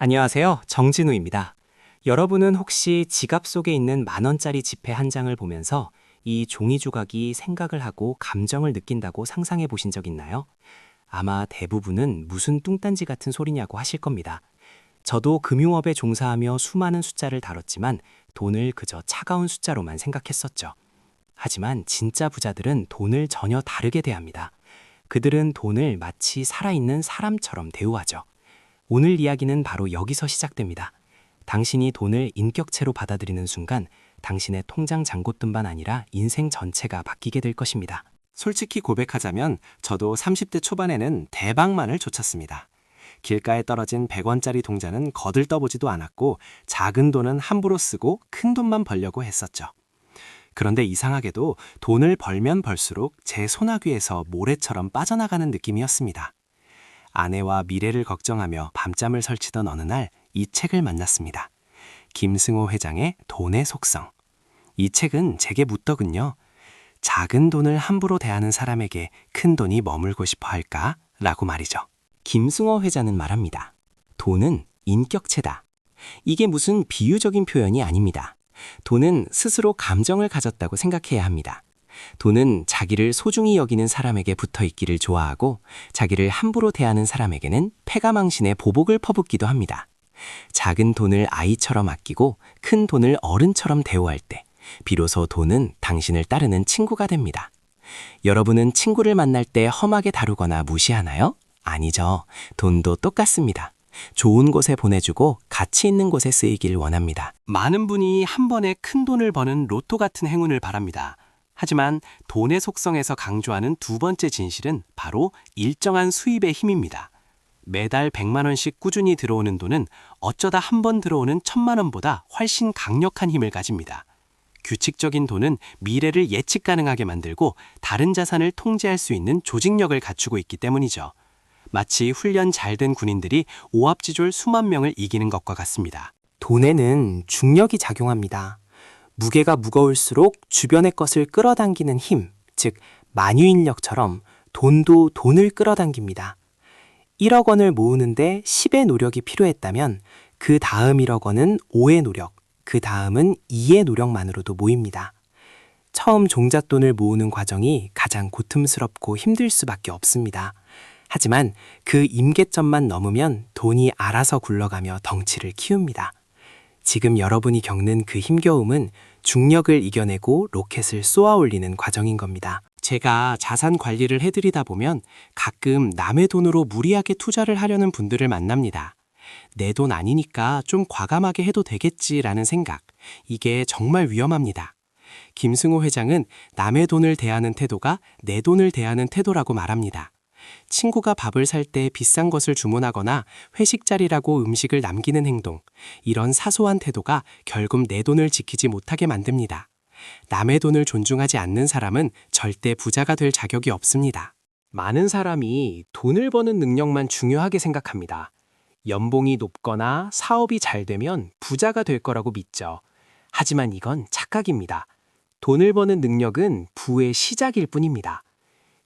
안녕하세요. 정진우입니다. 여러분은 혹시 지갑 속에 있는 10,000원짜리 지폐 한 장을 보면서 이 종이 조각이 생각을 하고 감정을 느낀다고 상상해 보신 적 있나요? 아마 대부분은 무슨 뚱딴지 같은 소리냐고 하실 겁니다. 저도 금융업에 종사하며 수많은 숫자를 다뤘지만 돈을 그저 차가운 숫자로만 생각했었죠. 하지만 진짜 부자들은 돈을 전혀 다르게 대합니다. 그들은 돈을 마치 살아있는 사람처럼 대우하죠. 오늘 이야기는 바로 여기서 시작됩니다. 당신이 돈을 인격체로 받아들이는 순간 당신의 통장 잔고뿐만 아니라 인생 전체가 바뀌게 될 것입니다. 솔직히 고백하자면 저도 30대 초반에는 대박만을 좇았습니다. 길가에 떨어진 100원짜리 동자는 거들떠보지도 않았고 작은 돈은 함부로 쓰고 큰 돈만 벌려고 했었죠. 그런데 이상하게도 돈을 벌면 벌수록 제 소나귀에서 모래처럼 빠져나가는 느낌이었습니다. 아내와 미래를 걱정하며 밤잠을 설치던 어느 날 이 책을 만났습니다. 김승호 회장의 돈의 속성. 이 책은 제게 묻더군요. 작은 돈을 함부로 대하는 사람에게 큰 돈이 머물고 싶어 할까? 라고 말이죠. 김승호 회장은 말합니다. 돈은 인격체다. 이게 무슨 비유적인 표현이 아닙니다. 돈은 스스로 감정을 가졌다고 생각해야 합니다. 돈은 자기를 소중히 여기는 사람에게 붙어 있기를 좋아하고 자기를 함부로 대하는 사람에게는 패가망신의 보복을 퍼붓기도 합니다. 작은 돈을 아이처럼 아끼고 큰 돈을 어른처럼 대우할 때 비로소 돈은 당신을 따르는 친구가 됩니다. 여러분은 친구를 만날 때 험하게 다루거나 무시하나요? 아니죠. 돈도 똑같습니다. 좋은 곳에 보내주고 가치 있는 곳에 쓰이길 원합니다. 많은 분이 한 번에 큰 돈을 버는 로또 같은 행운을 바랍니다. 하지만 돈의 속성에서 강조하는 두 번째 진실은 바로 일정한 수입의 힘입니다. 매달 100만 원씩 꾸준히 들어오는 돈은 어쩌다 한 번 들어오는 1,000만 원보다 훨씬 강력한 힘을 가집니다. 규칙적인 돈은 미래를 예측 가능하게 만들고 다른 자산을 통제할 수 있는 조직력을 갖추고 있기 때문이죠. 마치 훈련 잘 된 군인들이 오합지졸 수만 명을 이기는 것과 같습니다. 돈에는 중력이 작용합니다. 무게가 무거울수록 주변의 것을 끌어당기는 힘, 즉 만유인력처럼 돈도 돈을 끌어당깁니다. 1억 원을 모으는데 10의 노력이 필요했다면 그 다음 1억 원은 5의 노력, 그 다음은 2의 노력만으로도 모입니다. 처음 종잣돈을 모으는 과정이 가장 고통스럽고 힘들 수밖에 없습니다. 하지만 그 임계점만 넘으면 돈이 알아서 굴러가며 덩치를 키웁니다. 지금 여러분이 겪는 그 힘겨움은 중력을 이겨내고 로켓을 쏘아 올리는 과정인 겁니다. 제가 자산 관리를 해드리다 보면 가끔 남의 돈으로 무리하게 투자를 하려는 분들을 만납니다. 내 돈 아니니까 좀 과감하게 해도 되겠지라는 생각. 이게 정말 위험합니다. 김승호 회장은 남의 돈을 대하는 태도가 내 돈을 대하는 태도라고 말합니다. 친구가 밥을 살 때 비싼 것을 주문하거나 회식 자리라고 음식을 남기는 행동, 이런 사소한 태도가 결국 내 돈을 지키지 못하게 만듭니다. 남의 돈을 존중하지 않는 사람은 절대 부자가 될 자격이 없습니다. 많은 사람이 돈을 버는 능력만 중요하게 생각합니다. 연봉이 높거나 사업이 잘 되면 부자가 될 거라고 믿죠. 하지만 이건 착각입니다. 돈을 버는 능력은 부의 시작일 뿐입니다.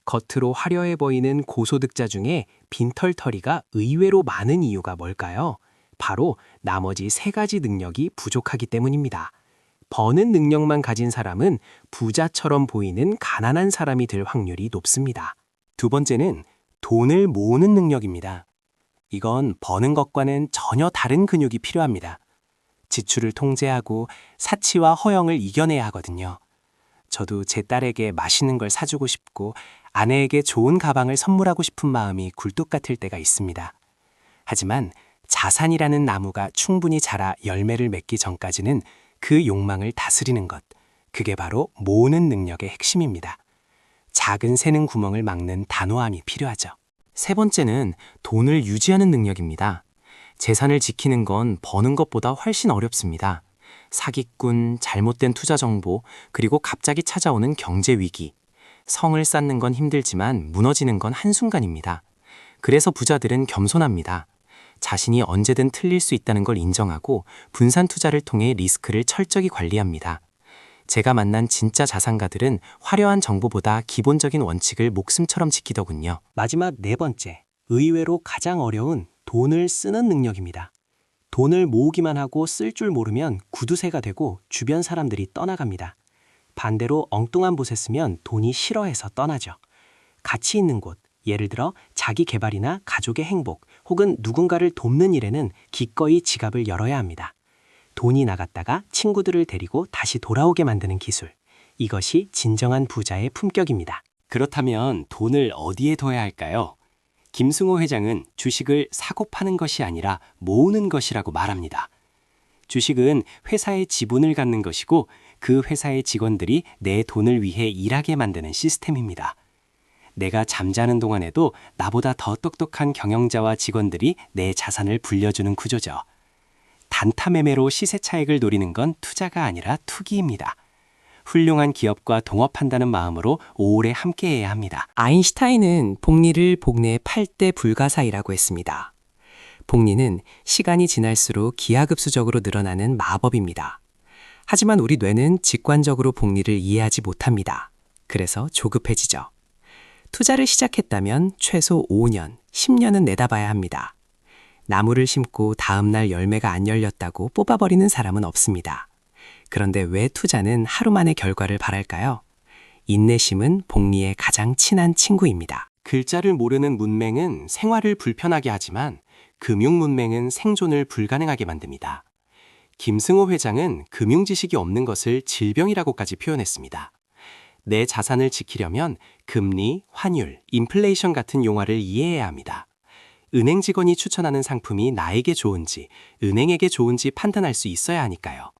겉으로 화려해 보이는 고소득자 중에 빈털터리가 의외로 많은 이유가 뭘까요? 바로 나머지 3가지 능력이 부족하기 때문입니다. 버는 능력만 가진 사람은 부자처럼 보이는 가난한 사람이 될 확률이 높습니다. 두 번째는 돈을 모으는 능력입니다. 이건 버는 것과는 전혀 다른 근육이 필요합니다. 지출을 통제하고 사치와 허영을 이겨내야 하거든요. 저도 제 딸에게 맛있는 걸 사주고 싶고 아내에게 좋은 가방을 선물하고 싶은 마음이 굴뚝 같을 때가 있습니다. 하지만 자산이라는 나무가 충분히 자라 열매를 맺기 전까지는 그 욕망을 다스리는 것, 그게 바로 모으는 능력의 핵심입니다. 작은 새는 구멍을 막는 단호함이 필요하죠. 세 번째는 돈을 유지하는 능력입니다. 재산을 지키는 건 버는 것보다 훨씬 어렵습니다. 사기꾼, 잘못된 투자 정보, 그리고 갑자기 찾아오는 경제 위기. 성을 쌓는 건 힘들지만 무너지는 건 한순간입니다. 그래서 부자들은 겸손합니다. 자신이 언제든 틀릴 수 있다는 걸 인정하고 분산 투자를 통해 리스크를 철저히 관리합니다. 제가 만난 진짜 자산가들은 화려한 정보보다 기본적인 원칙을 목숨처럼 지키더군요. 마지막 네 번째, 의외로 가장 어려운 돈을 쓰는 능력입니다. 돈을 모으기만 하고 쓸 줄 모르면 구두쇠가 되고 주변 사람들이 떠나갑니다. 반대로 엉뚱한 곳에 쓰면 돈이 싫어해서 떠나죠. 가치 있는 곳, 예를 들어 자기 개발이나 가족의 행복 혹은 누군가를 돕는 일에는 기꺼이 지갑을 열어야 합니다. 돈이 나갔다가 친구들을 데리고 다시 돌아오게 만드는 기술. 이것이 진정한 부자의 품격입니다. 그렇다면 돈을 어디에 둬야 할까요? 김승호 회장은 주식을 사고 파는 것이 아니라 모으는 것이라고 말합니다. 주식은 회사의 지분을 갖는 것이고 그 회사의 직원들이 내 돈을 위해 일하게 만드는 시스템입니다. 내가 잠자는 동안에도 나보다 더 똑똑한 경영자와 직원들이 내 자산을 불려주는 구조죠. 단타 매매로 시세 차익을 노리는 건 투자가 아니라 투기입니다. 훌륭한 기업과 동업한다는 마음으로 오래 함께해야 합니다. 아인슈타인은 복리를 복리의 8대 불가사의라고 했습니다. 복리는 시간이 지날수록 기하급수적으로 늘어나는 마법입니다. 하지만 우리 뇌는 직관적으로 복리를 이해하지 못합니다. 그래서 조급해지죠. 투자를 시작했다면 최소 5년, 10년은 내다봐야 합니다. 나무를 심고 다음날 열매가 안 열렸다고 뽑아버리는 사람은 없습니다. 그런데 왜 투자는 하루 만에 결과를 바랄까요? 인내심은 복리의 가장 친한 친구입니다. 글자를 모르는 문맹은 생활을 불편하게 하지만 금융 문맹은 생존을 불가능하게 만듭니다. 김승호 회장은 금융 지식이 없는 것을 질병이라고까지 표현했습니다. 내 자산을 지키려면 금리, 환율, 인플레이션 같은 용어를 이해해야 합니다. 은행 직원이 추천하는 상품이 나에게 좋은지, 은행에게 좋은지 판단할 수 있어야 하니까요.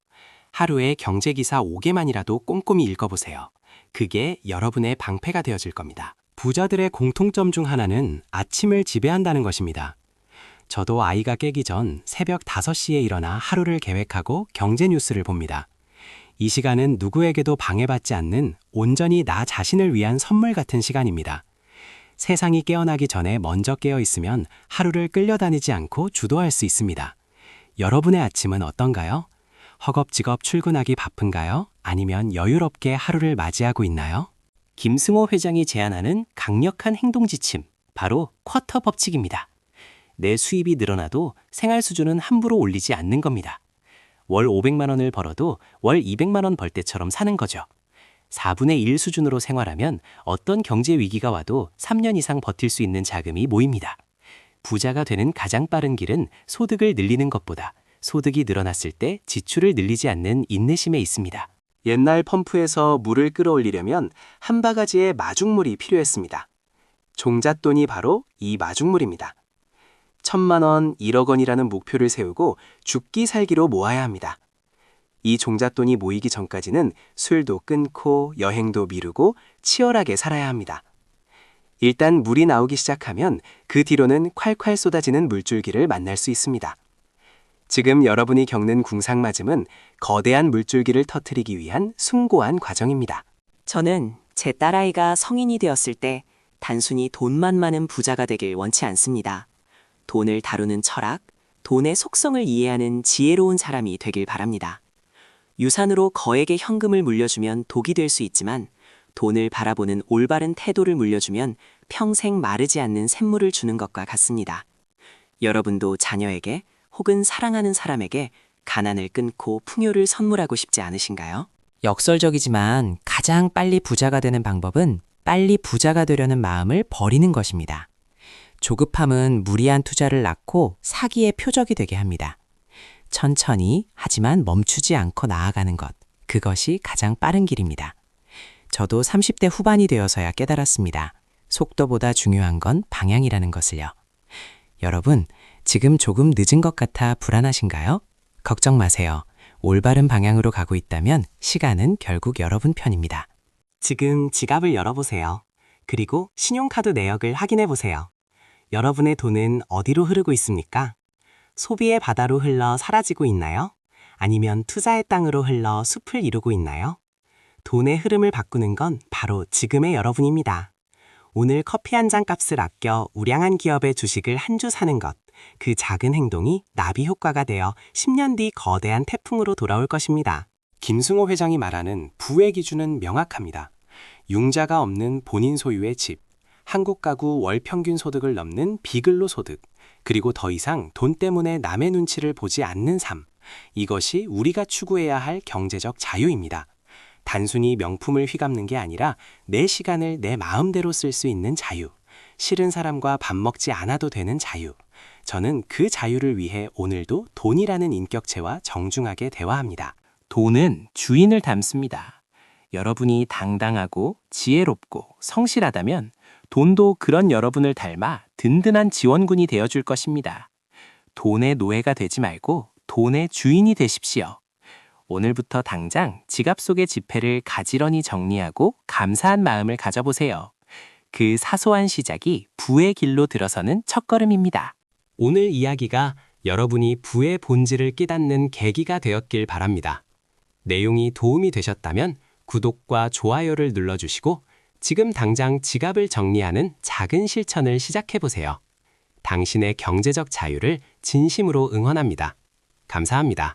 하루에 경제기사 5개만이라도 꼼꼼히 읽어보세요. 그게 여러분의 방패가 되어질 겁니다. 부자들의 공통점 중 하나는 아침을 지배한다는 것입니다. 저도 아이가 깨기 전 새벽 5시에 일어나 하루를 계획하고 경제 뉴스를 봅니다. 이 시간은 누구에게도 방해받지 않는 온전히 나 자신을 위한 선물 같은 시간입니다. 세상이 깨어나기 전에 먼저 깨어 있으면 하루를 끌려다니지 않고 주도할 수 있습니다. 여러분의 아침은 어떤가요? 허겁지겁 출근하기 바쁜가요? 아니면 여유롭게 하루를 맞이하고 있나요? 김승호 회장이 제안하는 강력한 행동 지침, 바로 쿼터 법칙입니다. 내 수입이 늘어나도 생활 수준은 함부로 올리지 않는 겁니다. 월 500만 원을 벌어도 월 200만 원 벌 때처럼 사는 거죠. 4분의 1 수준으로 생활하면 어떤 경제 위기가 와도 3년 이상 버틸 수 있는 자금이 모입니다. 부자가 되는 가장 빠른 길은 소득을 늘리는 것보다 소득이 늘어났을 때 지출을 늘리지 않는 인내심에 있습니다. 옛날 펌프에서 물을 끌어올리려면 한 바가지의 마중물이 필요했습니다. 종잣돈이 바로 이 마중물입니다. 1,000만 원, 1억 원이라는 목표를 세우고 죽기 살기로 모아야 합니다. 이 종잣돈이 모이기 전까지는 술도 끊고 여행도 미루고 치열하게 살아야 합니다. 일단 물이 나오기 시작하면 그 뒤로는 콸콸 쏟아지는 물줄기를 만날 수 있습니다. 지금 여러분이 겪는 궁상맞음은 거대한 물줄기를 터뜨리기 위한 숭고한 과정입니다. 저는 제 딸아이가 성인이 되었을 때 단순히 돈만 많은 부자가 되길 원치 않습니다. 돈을 다루는 철학, 돈의 속성을 이해하는 지혜로운 사람이 되길 바랍니다. 유산으로 거액의 현금을 물려주면 독이 될 수 있지만 돈을 바라보는 올바른 태도를 물려주면 평생 마르지 않는 샘물을 주는 것과 같습니다. 여러분도 자녀에게 혹은 사랑하는 사람에게 가난을 끊고 풍요를 선물하고 싶지 않으신가요? 역설적이지만 가장 빨리 부자가 되는 방법은 빨리 부자가 되려는 마음을 버리는 것입니다. 조급함은 무리한 투자를 낳고 사기의 표적이 되게 합니다. 천천히 하지만 멈추지 않고 나아가는 것, 그것이 가장 빠른 길입니다. 저도 30대 후반이 되어서야 깨달았습니다. 속도보다 중요한 건 방향이라는 것을요. 여러분, 지금 조금 늦은 것 같아 불안하신가요? 걱정 마세요. 올바른 방향으로 가고 있다면 시간은 결국 여러분 편입니다. 지금 지갑을 열어보세요. 그리고 신용카드 내역을 확인해보세요. 여러분의 돈은 어디로 흐르고 있습니까? 소비의 바다로 흘러 사라지고 있나요? 아니면 투자의 땅으로 흘러 숲을 이루고 있나요? 돈의 흐름을 바꾸는 건 바로 지금의 여러분입니다. 오늘 커피 한 잔 값을 아껴 우량한 기업의 주식을 한 주 사는 것, 그 작은 행동이 나비 효과가 되어 10년 뒤 거대한 태풍으로 돌아올 것입니다. 김승호 회장이 말하는 부의 기준은 명확합니다. 융자가 없는 본인 소유의 집, 한국 가구 월 평균 소득을 넘는 비근로 소득, 그리고 더 이상 돈 때문에 남의 눈치를 보지 않는 삶. 이것이 우리가 추구해야 할 경제적 자유입니다. 단순히 명품을 휘감는 게 아니라 내 시간을 내 마음대로 쓸 수 있는 자유. 싫은 사람과 밥 먹지 않아도 되는 자유. 저는 그 자유를 위해 오늘도 돈이라는 인격체와 정중하게 대화합니다. 돈은 주인을 닮습니다. 여러분이 당당하고 지혜롭고 성실하다면 돈도 그런 여러분을 닮아 든든한 지원군이 되어줄 것입니다. 돈의 노예가 되지 말고 돈의 주인이 되십시오. 오늘부터 당장 지갑 속의 지폐를 가지런히 정리하고 감사한 마음을 가져보세요. 그 사소한 시작이 부의 길로 들어서는 첫걸음입니다. 오늘 이야기가 여러분이 부의 본질을 깨닫는 계기가 되었길 바랍니다. 내용이 도움이 되셨다면 구독과 좋아요를 눌러주시고 지금 당장 지갑을 정리하는 작은 실천을 시작해보세요. 당신의 경제적 자유를 진심으로 응원합니다. 감사합니다.